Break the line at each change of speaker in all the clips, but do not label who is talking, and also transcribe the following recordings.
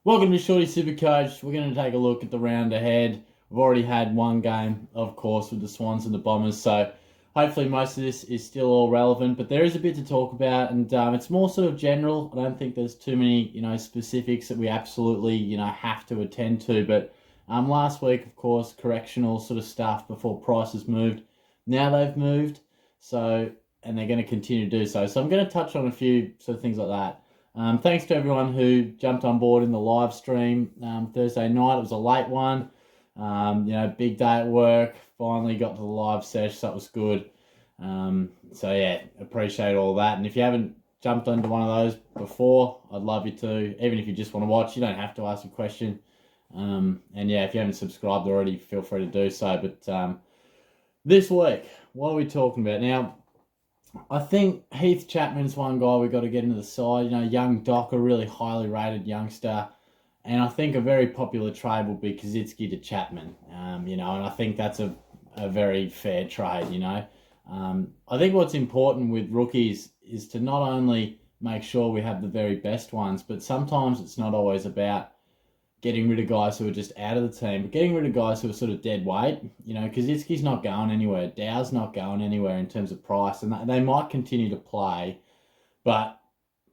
Welcome to Shorty Supercoach. We're going to take a look at the round ahead. We've already had one game, of course, with the Swans and the Bombers, so hopefully most of this is still all relevant. But there is a bit to talk about, and it's more sort of general. I don't think there's too many, specifics that we absolutely, have to attend to. But last week, of course, correctional sort of stuff before prices moved. Now they've moved, so and they're going to continue to do so. So I'm going to touch on a few sort of things like that. Thanks to everyone who jumped on board in the live stream Thursday night. It was a late one. Big day at work. Finally got to the live sesh, so that was good. So yeah, appreciate all that. And if you haven't jumped onto one of those before, I'd love you to. Even if you just want to watch, you don't have to ask a question. And yeah, if you haven't subscribed already, feel free to do so. But this week, what are we talking about now? I think Heath Chapman's one guy we've got to get into the side. Young Doc, a really highly rated youngster. And I think a very popular trade will be Kazitsky to Chapman. And I think that's a very fair trade. I think what's important with rookies is to not only make sure we have the very best ones, but sometimes it's not always about getting rid of guys who are just out of the team, but getting rid of guys who are sort of dead weight. Kazitsky's not going anywhere. Dow's not going anywhere in terms of price, and they might continue to play, but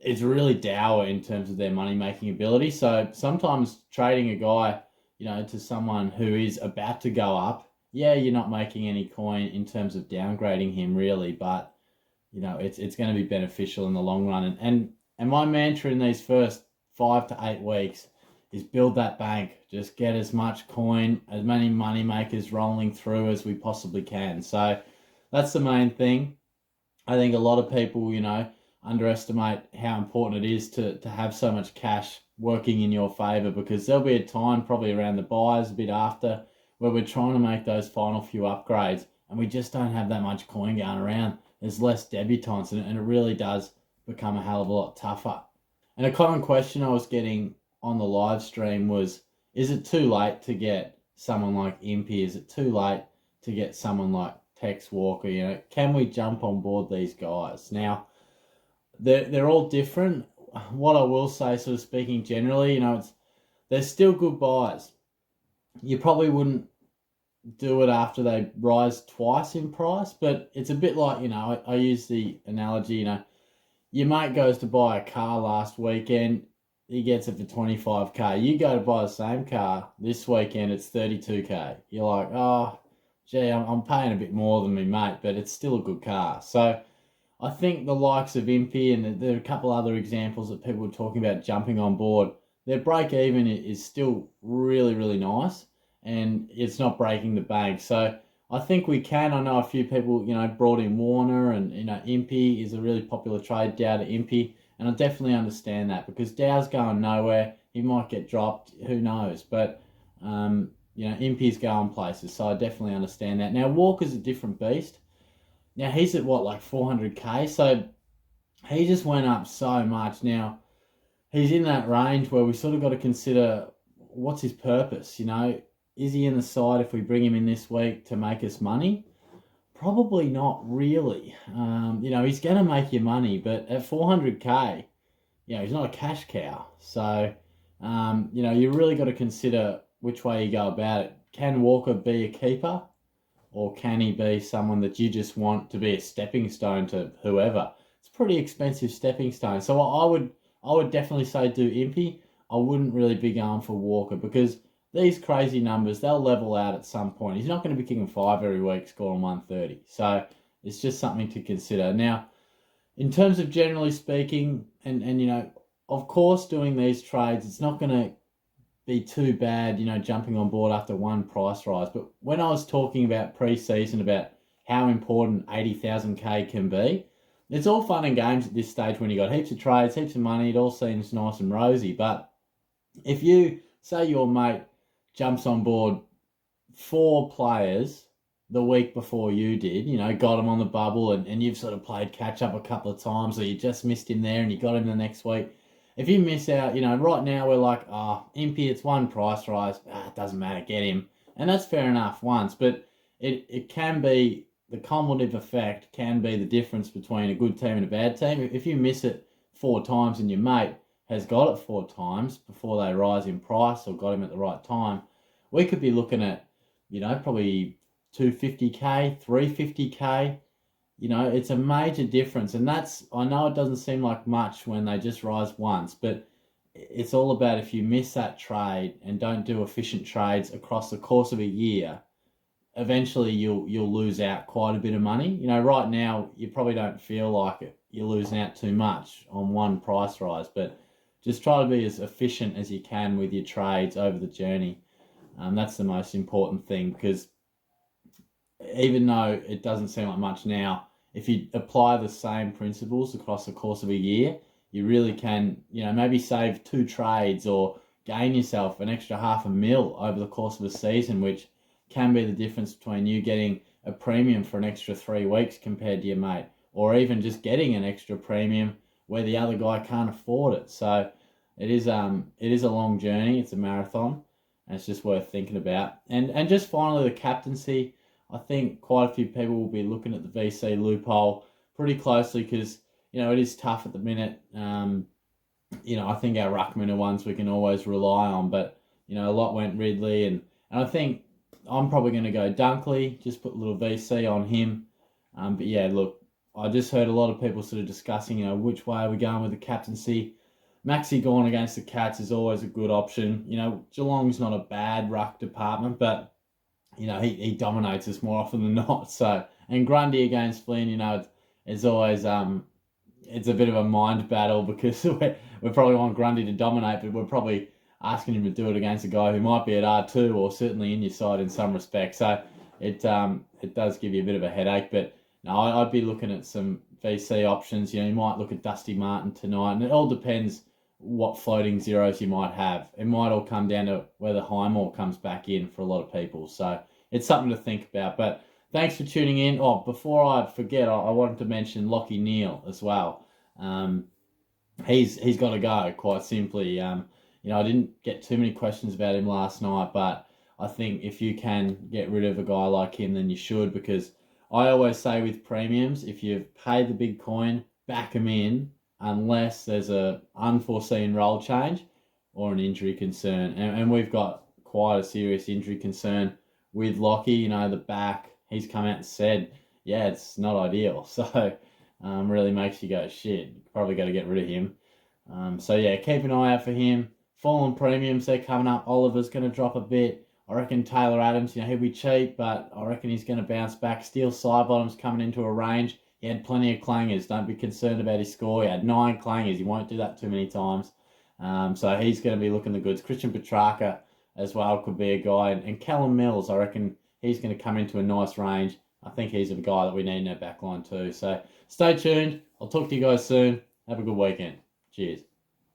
it's really Dow in terms of their money-making ability. So sometimes trading a guy, to someone who is about to go up, yeah, you're not making any coin in terms of downgrading him really, but it's going to be beneficial in the long run. And my mantra in these first 5 to 8 weeks is build that bank. Just get as much coin, as many money makers rolling through as we possibly can. So that's the main thing. I think a lot of people, underestimate how important it is to have so much cash working in your favour, because there'll be a time probably around the buys, a bit after, where we're trying to make those final few upgrades and we just don't have that much coin going around. There's less debutants and it really does become a hell of a lot tougher. And a common question I was getting on the live stream was, is it too late to get someone like Impey? Is it too late to get someone like Tex Walker? Can we jump on board these guys? Now, they're all different. What I will say, sort of speaking generally, they're still good buys. You probably wouldn't do it after they rise twice in price, but it's a bit like, I use the analogy, your mate goes to buy a car last weekend, he gets it for 25k. You go to buy the same car this weekend, it's 32k. You're like, oh, gee, I'm paying a bit more than me mate, but it's still a good car. So I think the likes of Impey, and there are a couple other examples that people were talking about jumping on board, their break even is still really, really nice, and it's not breaking the bank. So I think we can. I know a few people, brought in Warner, and, Impey is a really popular trade, Dow to Impey. And I definitely understand that, because Dow's going nowhere. He might get dropped. Who knows? But, Impey's going places. So I definitely understand that. Now, Walker's a different beast. Now, he's at what, like 400k? So he just went up so much. Now, he's in that range where we sort of got to consider what's his purpose. Is he in the side if we bring him in this week to make us money? Probably not really. He's going to make you money, but at 400k, he's not a cash cow. So, you really got to consider which way you go about it. Can Walker be a keeper, or can he be someone that you just want to be a stepping stone to whoever? It's a pretty expensive stepping stone. So I would definitely say do Impey. I wouldn't really be going for Walker, because these crazy numbers, they'll level out at some point. He's not going to be kicking 5 every week, scoring 130. So it's just something to consider. Now, in terms of generally speaking, and of course, doing these trades, it's not going to be too bad, jumping on board after one price rise. But when I was talking about pre-season, about how important 80,000k can be, it's all fun and games at this stage when you got heaps of trades, heaps of money. It all seems nice and rosy. But if you say your mate jumps on board 4 players the week before you did, got him on the bubble, and you've sort of played catch up a couple of times, or you just missed him there and you got him the next week. If you miss out, right now we're like, Impey, it's one price rise. It doesn't matter, get him. And that's fair enough once, but it can be, the cumulative effect can be the difference between a good team and a bad team. If you miss it 4 times and your mate has got it 4 times before they rise in price or got him at the right time, we could be looking at, probably 250k, 350k. It's a major difference. And I know it doesn't seem like much when they just rise once, but it's all about if you miss that trade and don't do efficient trades across the course of a year, eventually you'll lose out quite a bit of money. Right now you probably don't feel like it. You're losing out too much on one price rise, but just try to be as efficient as you can with your trades over the journey. That's the most important thing, because even though it doesn't seem like much now, if you apply the same principles across the course of a year, you really can, maybe save 2 trades or gain yourself an extra $500,000 over the course of a season, which can be the difference between you getting a premium for an extra 3 weeks compared to your mate, or even just getting an extra premium where the other guy can't afford it. So it is a long journey. It's a marathon, and it's just worth thinking about. And just finally, the captaincy. I think quite a few people will be looking at the VC loophole pretty closely, because it is tough at the minute. I think our ruckmen are ones we can always rely on, but a lot went Ridley, and I think I'm probably going to go Dunkley, just put a little VC on him. But yeah, look, I just heard a lot of people sort of discussing, which way are we going with the captaincy. Maxi going against the Cats is always a good option. Geelong's not a bad ruck department, but he dominates us more often than not. So, and Grundy against Flynn, it's always it's a bit of a mind battle, because we probably want Grundy to dominate, but we're probably asking him to do it against a guy who might be at R2 or certainly in your side in some respects. So it does give you a bit of a headache. But no, I'd be looking at some VC options. You might look at Dusty Martin tonight, and it all depends what floating zeros you might have. It might all come down to whether Highmore comes back in for a lot of people. So it's something to think about. But thanks for tuning in. Oh, before I forget, I wanted to mention Lachie Neale as well. He's got to go, quite simply. I didn't get too many questions about him last night, but I think if you can get rid of a guy like him, then you should, because I always say with premiums, if you've paid the big coin, back him in, unless there's a unforeseen role change or an injury concern. And we've got quite a serious injury concern with Lachie. The back, he's come out and said, yeah, it's not ideal. So really makes you go, shit, probably got to get rid of him. So yeah, keep an eye out for him. Fallen premiums, they're coming up. Oliver's going to drop a bit. I reckon Taylor Adams, he'll be cheap, but I reckon he's going to bounce back. Steel Sidebottom's coming into a range. He had plenty of clangers. Don't be concerned about his score. He had 9 clangers. He won't do that too many times. So he's going to be looking the goods. Christian Petrarca as well could be a guy. And Callum Mills, I reckon he's going to come into a nice range. I think he's a guy that we need in our back line too. So stay tuned. I'll talk to you guys soon. Have a good weekend. Cheers.